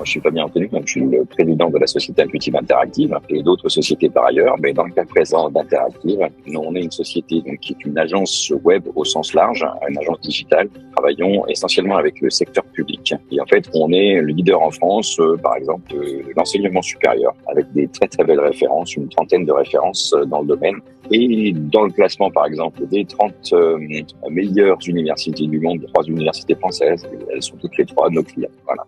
moi je suis Fabien Anthony, donc je suis le président de la société Intuitive Interactive et d'autres sociétés par ailleurs. Mais dans le cas présent d'Interactive, nous on est une société donc, qui est une agence web au sens large, une agence digitale. Nous travaillons essentiellement avec le secteur public. Et en fait, on est le leader en France, par exemple, de l'enseignement supérieur, avec des très très belles références, une trentaine de références dans le domaine. Et dans le classement, par exemple, des 30 meilleures universités du monde, 3 universités françaises, elles sont toutes les 3 nos clients. Voilà.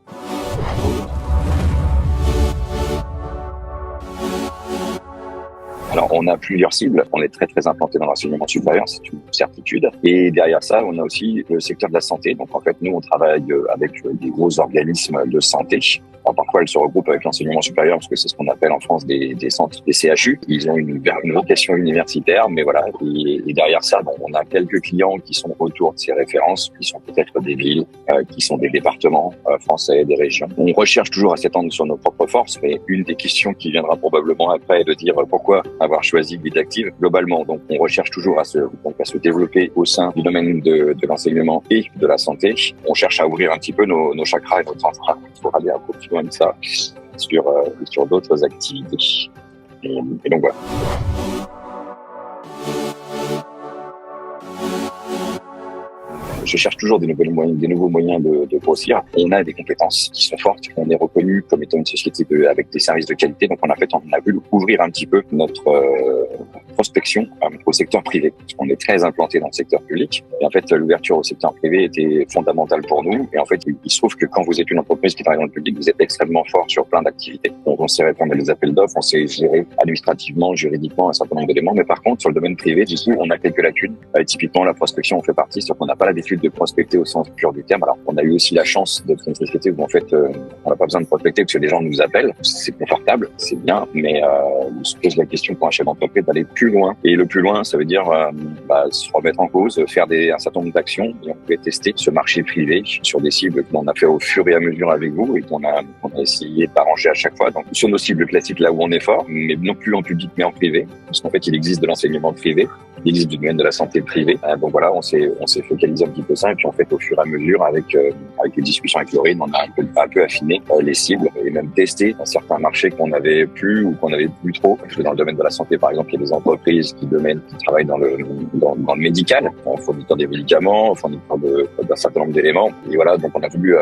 Alors, on a plusieurs cibles. On est très, très implanté dans l'enseignement supérieur, c'est une certitude. Et derrière ça, on a aussi le secteur de la santé. Donc, en fait, nous, on travaille avec des gros organismes de santé. Alors, parfois, elles se regroupent avec l'enseignement supérieur parce que c'est ce qu'on appelle en France des centres, des CHU. Ils ont une vocation universitaire, mais voilà. Et derrière ça, bon, on a quelques clients qui sont autour de ces références, qui sont peut-être des villes, qui sont des départements français, des régions. On recherche toujours à s'étendre sur nos propres forces, mais une des questions qui viendra probablement après est de dire pourquoi avoir choisi Guidactive globalement. Donc, on recherche toujours à se développer au sein du domaine de l'enseignement et de la santé. On cherche à ouvrir un petit peu nos chakras et notre centra pour aller un peu plus loin de ça sur d'autres activités. Et donc voilà. Je cherche toujours des nouveaux moyens de grossir. On a des compétences qui sont fortes. On est reconnu comme étant une société avec des services de qualité. Donc, on a voulu ouvrir un petit peu notre prospection au secteur privé. Parce qu'on est très implanté dans le secteur public. Et en fait, l'ouverture au secteur privé était fondamentale pour nous. Et en fait, il se trouve que quand vous êtes une entreprise qui travaille dans le public, vous êtes extrêmement fort sur plein d'activités. Donc, on sait répondre à des appels d'offres, on sait gérer administrativement, juridiquement un certain nombre d'éléments. Mais par contre, sur le domaine privé, du coup, on a quelques lacunes. Typiquement, la prospection en fait partie, c'est qu'on n'a pas l'habitude de prospecter au sens pur du terme. Alors, on a eu aussi la chance d'être une société où en fait, on n'a pas besoin de prospecter parce que les gens nous appellent. C'est confortable, c'est bien, mais on se pose la question pour un chef d'entreprise d'aller plus loin. Et le plus loin, ça veut dire se remettre en cause, faire un certain nombre d'actions. Et on pouvait tester ce marché privé sur des cibles qu'on a fait au fur et à mesure avec vous et qu'on a essayé d'arranger à chaque fois. Donc, sur nos cibles classiques, là où on est fort, mais non plus en public, mais en privé. Parce qu'en fait, il existe de l'enseignement privé. Il existe du domaine de la santé privée. Donc voilà, on s'est focalisé un petit peu ça et puis en fait au fur et à mesure avec les discussions avec Laurine, on a un peu affiné les cibles et même testé certains marchés qu'on avait plus ou qu'on avait plus trop. Parce que dans le domaine de la santé par exemple, il y a des entreprises qui travaillent dans le médical, en fournissant des médicaments, en fournissant d'un certain nombre d'éléments. Et voilà, donc on a voulu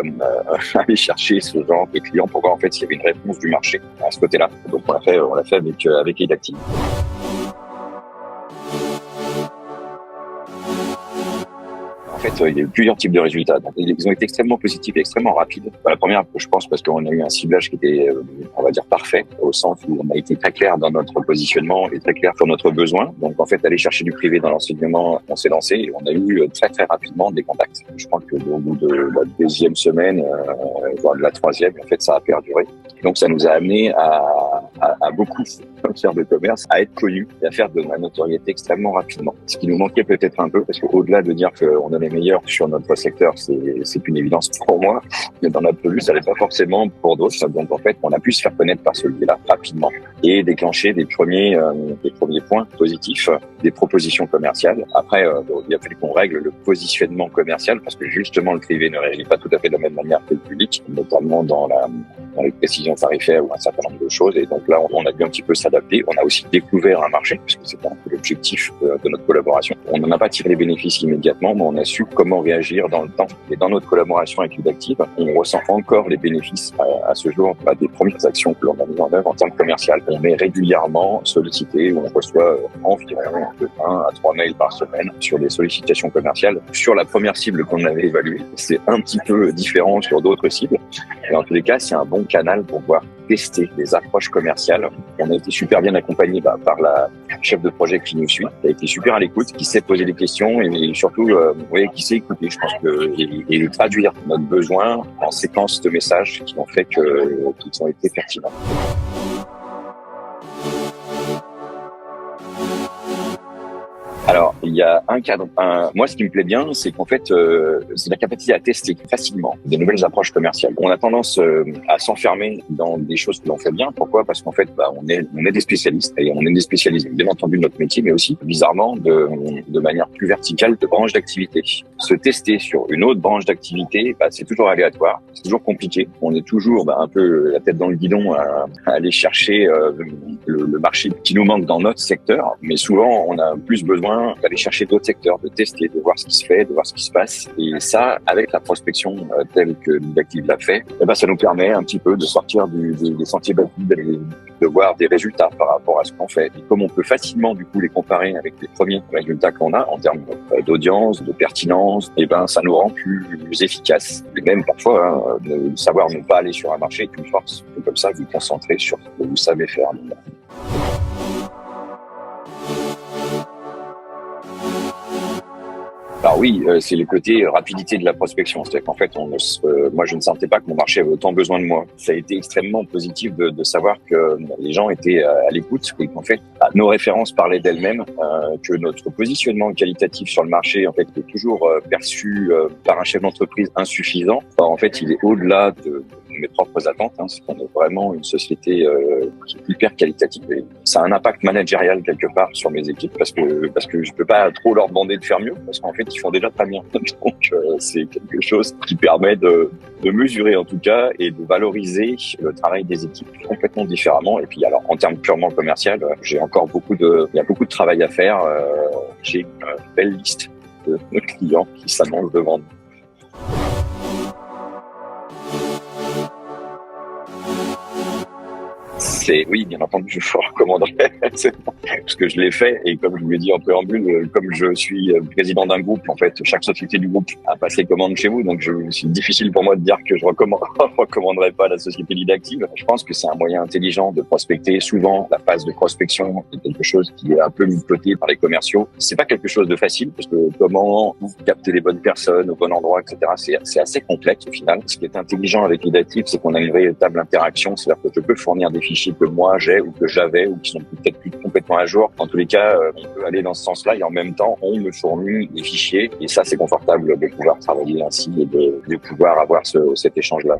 aller chercher ce genre de clients pour voir en fait s'il y avait une réponse du marché à ce côté-là. Donc on l'a fait avec Guidactive. En fait, il y a eu plusieurs types de résultats. Donc, ils ont été extrêmement positifs et extrêmement rapides. La première, je pense, parce qu'on a eu un ciblage qui était, on va dire, parfait, au sens où on a été très clair dans notre positionnement et très clair sur notre besoin. Donc, en fait, aller chercher du privé dans l'enseignement, on s'est lancé et on a eu très, très rapidement des contacts. Je crois que au bout de la deuxième semaine, voire de la troisième, en fait, ça a perduré. Donc, ça nous a amené à beaucoup faire de commerce, à être connus et à faire de la notoriété extrêmement rapidement. Ce qui nous manquait peut-être un peu, parce qu'au-delà de dire qu'on est meilleur sur notre secteur, c'est une évidence pour moi, mais dans l'absolu, ça l'est pas forcément pour d'autres. Donc, en fait, on a pu se faire connaître par celui-là rapidement et déclencher des premiers points positifs, des propositions commerciales. Après, il a fallu qu'on règle le positionnement commercial parce que justement, le privé ne réagit pas tout à fait de la même manière que le public, notamment dans les précisions tarifaires ou un certain nombre de choses. Et donc là, on a dû un petit peu s'adapter. On a aussi découvert un marché, puisque c'est un peu l'objectif de notre collaboration. On n'en a pas tiré les bénéfices immédiatement, mais on a su comment réagir dans le temps. Et dans notre collaboration avec Guidactive, on ressent encore les bénéfices à ce jour des premières actions que l'on a mises en œuvre en termes commerciaux. On est régulièrement sollicité, où on reçoit environ de 1 à 3 mails par semaine sur des sollicitations commerciales. Sur la première cible qu'on avait évaluée, c'est un petit peu différent sur d'autres cibles. Et en tous les cas, c'est un bon canal pour pouvoir tester des approches commerciales. On a été super bien accompagné par la chef de projet qui nous suit, qui a été super à l'écoute, qui sait poser des questions et surtout qui sait écouter, je pense, et traduire notre besoin en séquence de messages qui ont fait qu'ils ont été pertinents. Alors, il il y a un cadre. Moi, ce qui me plaît bien, c'est qu'en fait, c'est la capacité à tester facilement des nouvelles approches commerciales. On a tendance à s'enfermer dans des choses que l'on fait bien. Pourquoi? Parce qu'en fait, on est des spécialistes et on est des spécialistes, bien entendu, de notre métier, mais aussi, bizarrement, de manière plus verticale, de branches d'activité. Se tester sur une autre branche d'activité, c'est toujours aléatoire, c'est toujours compliqué. On est toujours un peu la tête dans le guidon à aller chercher le marché qui nous manque dans notre secteur, mais souvent on a plus besoin d'aller chercher d'autres secteurs, de tester, de voir ce qui se fait, de voir ce qui se passe. Et ça, avec la prospection telle que Nidactive l'a fait, ça nous permet un petit peu de sortir des sentiers battus, de voir des résultats par rapport à ce qu'on fait. Et comme on peut facilement du coup les comparer avec les premiers résultats qu'on a en termes d'audience, de pertinence, ça nous rend plus efficaces. Et même parfois, de savoir ne pas aller sur un marché est une force. Et comme ça, vous concentrez sur ce que vous savez faire. Alors oui, c'est le côté rapidité de la prospection. C'est-à-dire qu'en fait, moi, je ne sentais pas que mon marché avait autant besoin de moi. Ça a été extrêmement positif de savoir que les gens étaient à l'écoute et qu'en fait, nos références parlaient d'elles-mêmes, que notre positionnement qualitatif sur le marché, en fait, est toujours perçu par un chef d'entreprise insuffisant. Alors, en fait, il est au-delà de mes propres attentes. C'est qu'on est vraiment une société qui est hyper qualitative. Et ça a un impact managérial quelque part sur mes équipes parce que je peux pas trop leur demander de faire mieux parce qu'en fait ils font déjà très bien. Donc c'est quelque chose qui permet de mesurer en tout cas et de valoriser le travail des équipes complètement différemment. Et puis alors en termes purement commercial, il y a beaucoup de travail à faire. J'ai une belle liste de clients qui s'annoncent devant nous. Oui, bien entendu, je vous recommanderais, parce que je l'ai fait, et comme je vous l'ai dit en préambule, comme je suis président d'un groupe, en fait, chaque société du groupe a passé commande chez vous, donc c'est difficile pour moi de dire que je recommanderais pas la société Nidactive. Je pense que c'est un moyen intelligent de prospecter. Souvent, la phase de prospection est quelque chose qui est un peu mis de côté par les commerciaux. C'est pas quelque chose de facile, parce que comment capter les bonnes personnes au bon endroit, etc., c'est assez complexe au final. Ce qui est intelligent avec Nidactive, c'est qu'on a une véritable interaction, c'est-à-dire que je peux fournir des fichiers que moi j'ai ou que j'avais ou qui sont peut-être plus complètement à jour. En tous les cas, on peut aller dans ce sens-là et en même temps, on me fournit des fichiers et ça, c'est confortable de pouvoir travailler ainsi et de pouvoir avoir cet échange-là.